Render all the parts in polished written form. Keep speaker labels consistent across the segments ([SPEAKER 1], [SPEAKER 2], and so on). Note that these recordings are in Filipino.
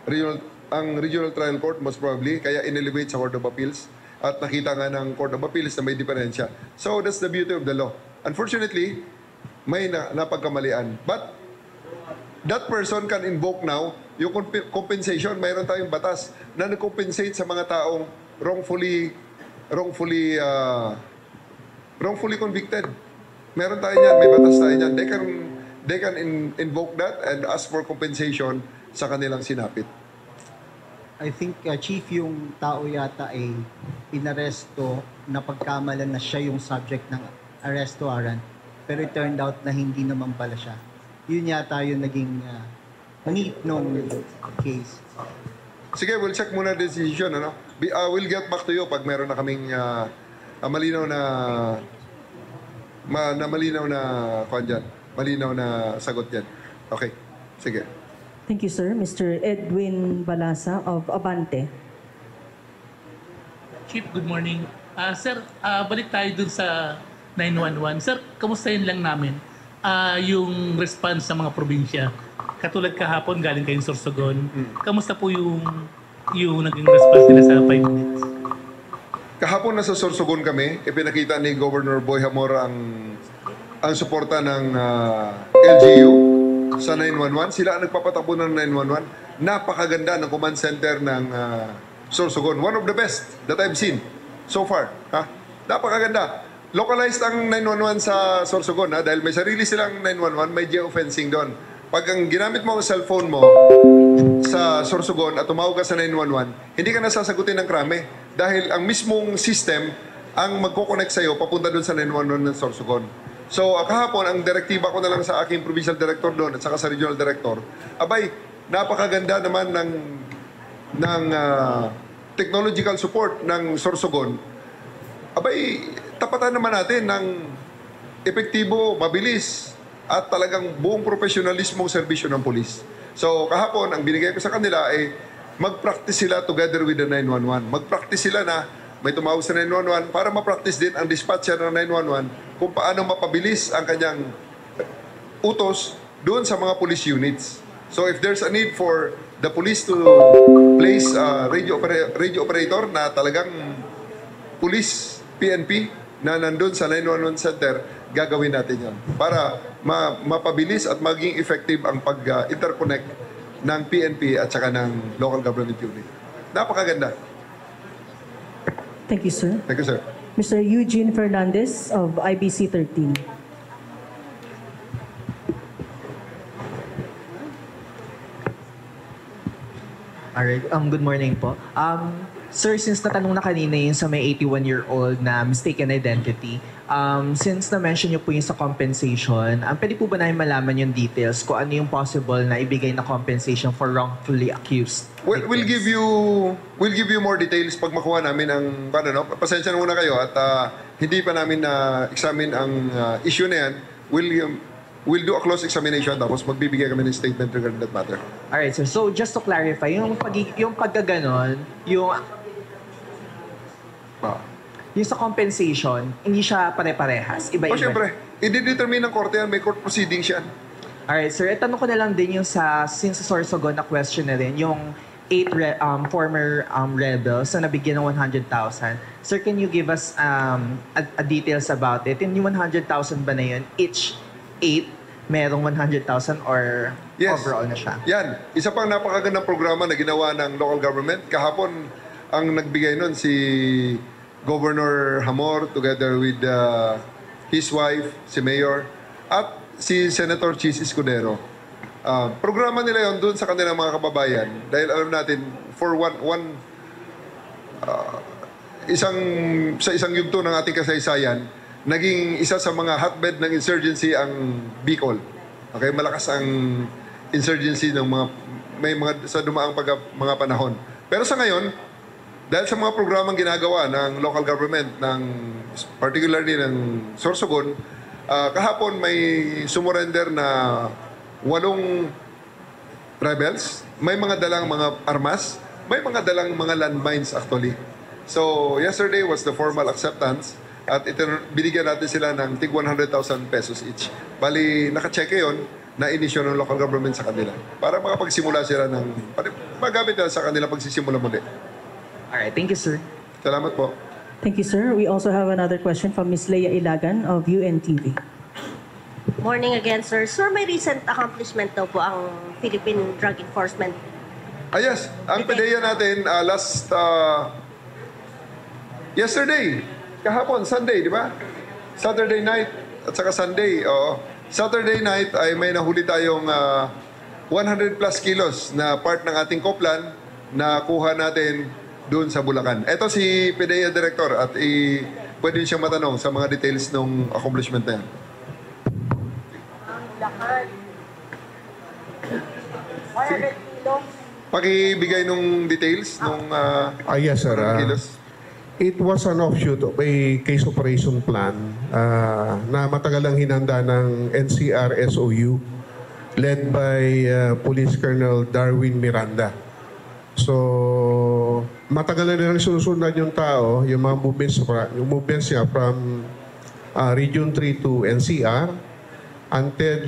[SPEAKER 1] regional trial court most probably, kaya inelevate sa Court of Appeals at nakita nga ng Court of Appeals na may diferensya. So that's the beauty of the law. Unfortunately, may napagkamalian. But that person can invoke now yung compensation. Mayroon tayong batas na nag-compensate sa mga taong wrongfully convicted. Meron tayo niyan, may batas tayo niyan. They can invoke that and ask for compensation sa kanilang sinapit.
[SPEAKER 2] I think, Chief, yung tao yata ay inaresto na pagkamalan na siya yung subject ng arrest warrant. Pero it turned out na hindi naman pala siya. Yun yata yung naging need nung case.
[SPEAKER 1] Sige, we'll check muna the decision. Ano? We'll get back to you pag meron na kaming malinaw na sagot yan. Okay, sige.
[SPEAKER 3] Thank you, sir. Mr. Edwin Balasa of Abante.
[SPEAKER 4] Chief, good morning. Sir, balik tayo dun sa 911. Sir, kamustahin lang namin yung response sa mga probinsya. Katulad kahapon, galing kayong Sorsogon. Kamusta po yung naging response nila sa 5 minutes?
[SPEAKER 1] Kahapon nasa Sorsogon kami, ipinakita ni Governor Boy Hamor ang suporta ng LGU sa 911. Sila ang nagpapatakbo ng 911. Napakaganda ng command center ng Sorsogon. One of the best that I've seen so far. Napakaganda. Localized ang 911 sa Sorsogon dahil may sarili silang 911, may geofencing doon. Pag ang ginamit mo ang cellphone mo sa Sorsogon at tumawag ka sa 911, hindi ka nasasagutin ng krame dahil ang mismong system ang magkoconnect sa'yo papunta doon sa 911 ng Sorsogon. So, kahapon, ang direktiba ko na lang sa aking provincial director doon at saka sa regional director, abay, napakaganda naman ng technological support ng Sorsogon. Abay, tapatan naman natin ng epektibo, mabilis, at talagang buong profesionalismo serbisyo ng polis. So, kahapon, ang binigay ko sa kanila ay mag-practice sila together with the 911. Mag-practice sila na may tumawag sa 911 para ma-practice din ang dispatcher ng 911 kung paano mapabilis ang kanyang utos doon sa mga police units. So, if there's a need for the police to place a radio operator na talagang police, PNP, na nandun sa 911 center, gagawin natin yan para mapabilis at maging effective ang pag-interconnect ng PNP at saka ng local government unit. Napakaganda.
[SPEAKER 3] Thank you, sir.
[SPEAKER 1] Thank you, sir.
[SPEAKER 3] Mr. Eugene Fernandez of IBC 13.
[SPEAKER 5] Alright, good morning po. Sir, since natanong na kanina yung sa may 81-year-old na mistaken identity, since na-mention niyo po yung sa compensation, pwede po ba namin malaman yung details kung ano yung possible na ibigay na compensation for wrongfully accused?
[SPEAKER 1] Well, we'll give you more details pag makuha namin ang pasensya na muna kayo at hindi pa namin na-examine ang issue na yan. We'll do a close examination tapos magbibigay kami ng statement regarding that matter.
[SPEAKER 5] Alright, sir. So, just to clarify, yung pagkaganon, yung sa compensation, hindi siya pare-parehas. Iba-iba.
[SPEAKER 1] Siyempre, i-determine ng korte yan. May court proceedings yan.
[SPEAKER 5] Alright, sir. Tanong ko na lang din yung since sa Sorsogon na question na rin, yung 8 former rebels na nabigyan ng 100,000. Sir, can you give us a details about it? Yung 100,000 ba na yun, each 8 merong 100,000 or
[SPEAKER 1] Yes.
[SPEAKER 5] overall na siya?
[SPEAKER 1] Yan. Isa pang napakagandang programa na ginawa ng local government. Kahapon, ang nagbigay nun si Governor Hamor together with his wife, si Mayor, at si Senator Chis Escudero. Programa nila yon doon sa kanilang mga kababayan dahil alam natin for isang yugto ng ating kasaysayan, naging isa sa mga hotbed ng insurgency ang Bicol. Okay, malakas ang insurgency ng sa dumaang mga panahon. Pero sa ngayon, dahil sa mga programang ginagawa ng local government, particularly ng Sorsogon, kahapon may sumurrender na 8 rebels, may mga dalang mga armas, may mga dalang mga landmines actually. So, yesterday was the formal acceptance at binigyan natin sila ng tig 100,000 pesos each. Bali, nakacheque yon na inisyo ng local government sa kanila para makapagsimula sila ng magamit nila sa kanila pagsisimula muli.
[SPEAKER 5] Alright, thank you, sir.
[SPEAKER 1] Salamat po.
[SPEAKER 3] Thank you, sir. We also have another question from Ms. Leia Ilagan of UNTV.
[SPEAKER 6] Morning again, sir. Sir, may recent accomplishment daw po ang Philippine Drug Enforcement.
[SPEAKER 1] Yes, ang PDEA natin yesterday, kahapon, Sunday, di ba? Saturday night at saka Sunday. Oo. Saturday night ay may nahuli tayong 100 plus kilos na part ng ating koplan na kuha natin doon sa Bulacan. Ito si PDEA Director at pwede siya matanong sa mga details ng accomplishment na yan.
[SPEAKER 6] Bulacan. 100 kilos.
[SPEAKER 1] Pakibigay nung details nung
[SPEAKER 7] Yes, sir.
[SPEAKER 1] 100 kilos.
[SPEAKER 7] It was an offshoot of a case operation plan na matagal ang hinanda ng NCR SOU led by Police Colonel Darwin Miranda. So, matagal na nilang sinusundan yung tao, yung mga movements niya from Region 3 to NCR until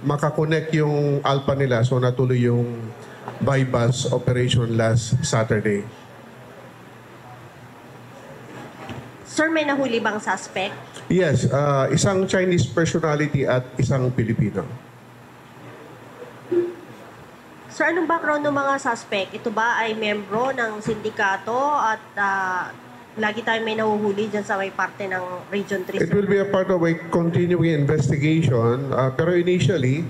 [SPEAKER 7] makakonect yung Alpha nila. So, natuloy yung bypass operation last Saturday.
[SPEAKER 6] Sir, may nahuli bang suspect?
[SPEAKER 7] Yes, isang Chinese personality at isang Pilipino.
[SPEAKER 6] Sir, anong background ng mga suspect? Ito ba ay membro ng sindikato at lagi tayo may nahuhuli dyan sa may parte ng Region 3?
[SPEAKER 7] It will be a part of a continuing investigation. Pero initially,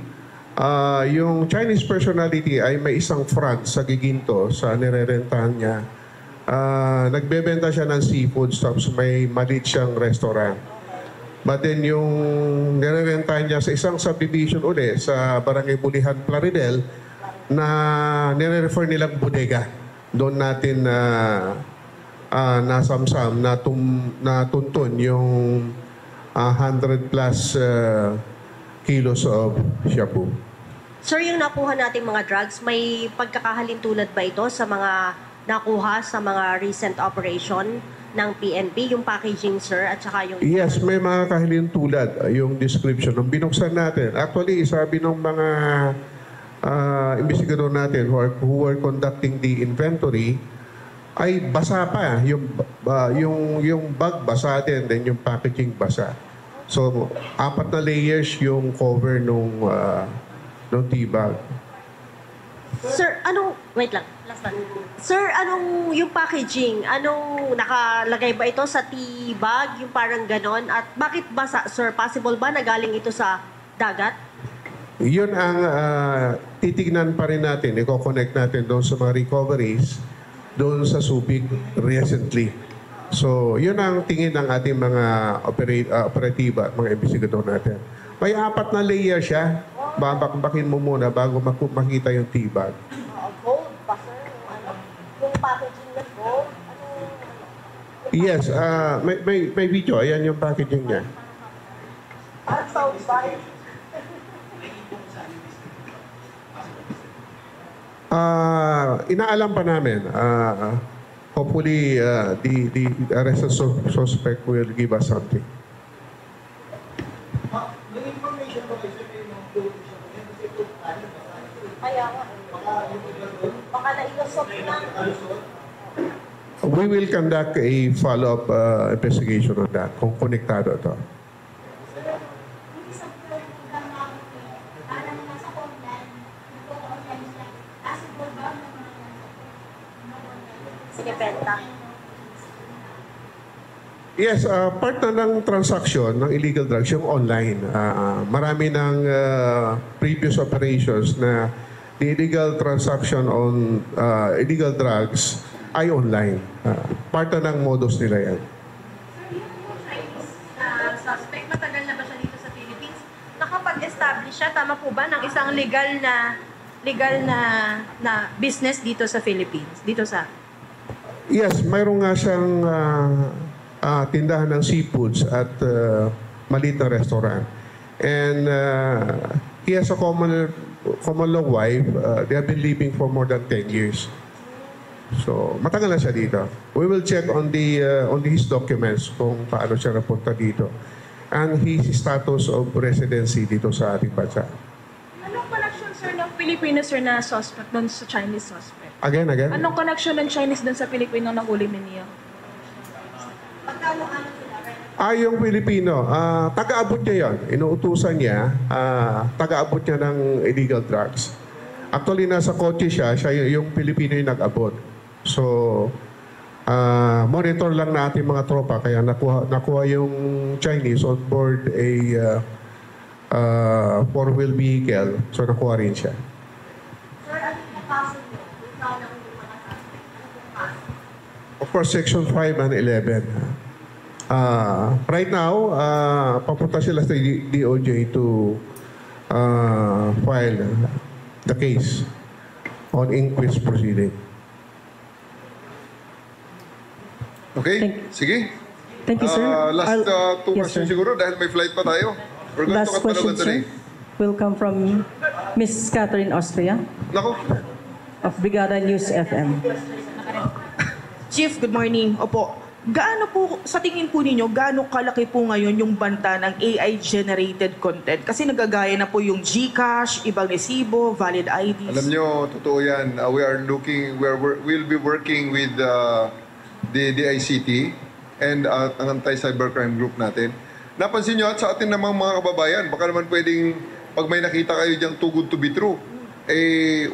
[SPEAKER 7] yung Chinese personality ay may isang front sa Giginto sa nirerentahan niya. Nagbebenta siya ng seafood tapos may maliit siyang restaurant. But then yung nirerentahan niya sa isang subdivision uli sa Barangay Bulihan, Plaridel na nire-refer nilang bodega. Doon natin nasamsam, natuntun yung 100 plus kilos of shabu.
[SPEAKER 6] Sir, yung nakuha nating mga drugs, may pagkakahalintulad ba ito sa mga nakuha sa mga recent operation ng PNP? Yung packaging, sir, at saka yung...
[SPEAKER 7] Yes, may mga kahilintulad yung description. Nung binuksan natin, actually, sabi ng mga investigador natin who were conducting the inventory, ay basa pa. Yung bag basa din, then yung packaging basa. So, 4 na layers yung cover nung tea bag.
[SPEAKER 6] Sir, anong... Wait lang. Last one. Sir, anong yung packaging? Anong nakalagay ba ito sa tea bag? Yung parang ganon? At bakit basa, sir? Possible ba na galing ito sa dagat?
[SPEAKER 7] Yun ang titignan pa rin natin, i-connect natin doon sa mga recoveries doon sa Subic recently. So, yun ang tingin ng ating mga operatiba at mga investigador natin. May 4 na layer siya. Babakbakin mo muna bago makita yung tea bag.
[SPEAKER 6] Gold ba, sir? Yung packaging na gold?
[SPEAKER 7] Yes, may video. Ayan yung packaging niya.
[SPEAKER 6] Parang sound bite.
[SPEAKER 7] Inaalam pa namin. Hopefully, the arrested suspect will give us something.
[SPEAKER 6] Kaya nga. Baka nailusot na.
[SPEAKER 7] We will conduct a follow-up investigation on that kung konektado ito.
[SPEAKER 6] Sige, Penta.
[SPEAKER 7] Yes, part na ng transaction ng illegal drugs yung online. Marami ng previous operations na the illegal transaction on illegal drugs ay online. Part na ng modus nila yan.
[SPEAKER 8] Suspect, matagal na ba siya dito sa Philippines? Nakapag-establish siya, tama po ba, ng isang legal na business dito sa Philippines? Dito sa...
[SPEAKER 7] Yes, mayroon nga siyang tindahan ng seafoods at maliit na restaurant. And he has a common law wife. They have been living for more than 10 years. So, matagal na siya dito. We will check on his documents kung paano siya napunta dito. and his status of residency dito sa ating bansa.
[SPEAKER 9] Anong connection, sir, ng Pilipino, sir, na suspect doon sa Chinese suspect?
[SPEAKER 7] Again.
[SPEAKER 9] Anong connection ng Chinese doon sa Pilipino na huli ni Nia?
[SPEAKER 7] Yung Pilipino, taga-abot niya yon. Inuutusan niya, taga-abot niya ng illegal drugs. Actually, nasa kotse siya yung Pilipino yung nag-abot. So, monitor lang natin mga tropa, kaya nakuha yung Chinese on board a four-wheel vehicle. So, nakuha rin siya. Of course, Section 5 and 11. Right now, papunta sila sa DOJ to file the case on inquest proceeding.
[SPEAKER 1] Okay? Sige.
[SPEAKER 3] Thank you, sir.
[SPEAKER 1] Last two
[SPEAKER 3] Yes,
[SPEAKER 1] questions
[SPEAKER 3] sir.
[SPEAKER 1] siguro dahil may flight pa tayo. We're going
[SPEAKER 3] Last
[SPEAKER 1] to
[SPEAKER 3] question,
[SPEAKER 1] Katmalawan today.
[SPEAKER 3] sir, will come from Ms. Catherine Austria
[SPEAKER 1] Nako.
[SPEAKER 3] of Brigada News FM.
[SPEAKER 10] Chief, good morning. Opo, gaano po, sa tingin po ninyo, gaano kalaki po ngayon yung banta ng AI-generated content? Kasi nagagaya na po yung GCash, ibang resibo, valid IDs.
[SPEAKER 1] Alam nyo, totoo yan. We'll be working with the DICT and ang anti-cybercrime group natin. Napansin nyo at sa atin namang mga kababayan, baka naman pwedeng pag may nakita kayo diyang too good to be true,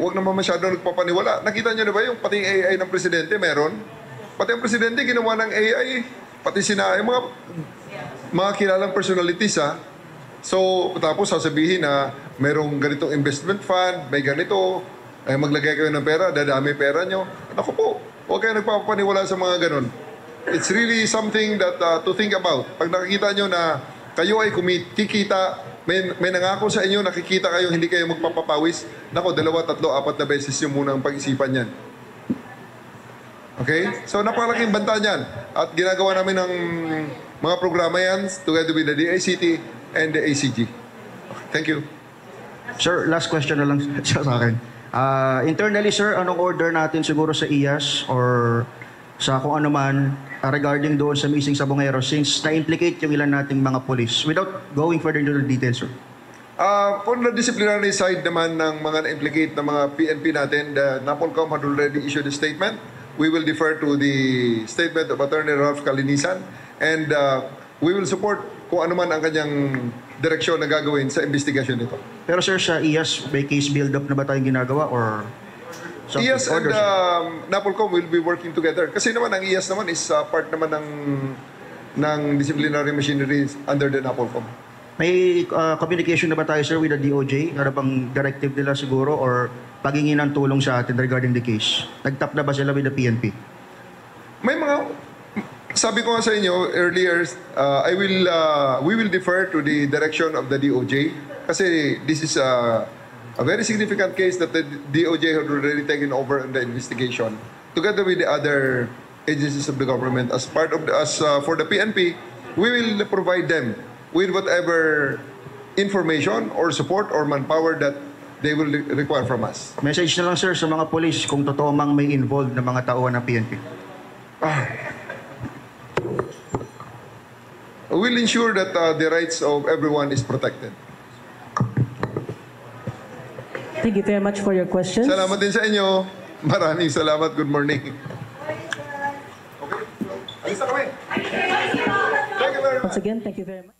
[SPEAKER 1] huwag naman masyadong nagpapaniwala. Nakita nyo na ba yung pati AI ng presidente meron? Pati ang presidente ginawa ng AI, pati yung mga kilalang personalities ha. So, tapos sasabihin na merong ganitong investment fund, may ganito, maglagay kayo ng pera, dadami pera nyo. Ako po, huwag kayo nagpapaniwala sa mga ganon. It's really something that to think about. Pag nakikita nyo na kayo ay kikita, may nangako sa inyo, nakikita kayo, hindi kayo magpapapawis, nako, 2, 3, 4 na beses yung munang pag-isipan yan. Okay? So, napakalaking banta niyan. At ginagawa namin ng mga programa yan together with the DICT and the ACG. Thank you.
[SPEAKER 11] Sir, last question na lang siya sa akin. Internally, sir, anong order natin siguro sa IAS or sa kung ano man regarding doon sa missing Sabongero since na-implicate yung ilan nating mga police without going further into the details, sir?
[SPEAKER 1] On the disciplinary side naman ng mga na-implicate na mga PNP natin, the NAPOLCOM had already issued a statement. We will defer to the statement of Attorney Ralph Calinisan and we will support kung ano man ang kanyang direksyon na gagawin sa investigation nito.
[SPEAKER 11] Pero sir, sa IAS, may case build-up na ba tayong ginagawa or something?
[SPEAKER 1] IAS and NAPOLCOM will be working together. Kasi naman ang IAS naman is part naman ng disciplinary machinery under the NAPOLCOM.
[SPEAKER 11] May communication na ba tayo, sir, with the DOJ? Ano bang directive nila siguro or paghingi ng tulong sa atin regarding the case? Nag-tap na ba sila with the PNP?
[SPEAKER 1] May mga, sabi ko nga sa inyo earlier, we will defer to the direction of the DOJ kasi this is a very significant case that the DOJ had already taken over in the investigation together with the other agencies of the government. As part of for the PNP, we will provide them with whatever information or support or manpower that they will require from us.
[SPEAKER 11] Message na lang, sir, sa mga police kung totoo mang may involved na mga tauhan ng PNP.
[SPEAKER 1] We'll ensure that the rights of everyone is protected.
[SPEAKER 3] Thank you very much for your questions.
[SPEAKER 1] Salamat din sa inyo. Maraming salamat. Good morning. Okay. Alis na kami. Thank you very much.
[SPEAKER 3] Once again, thank you very much.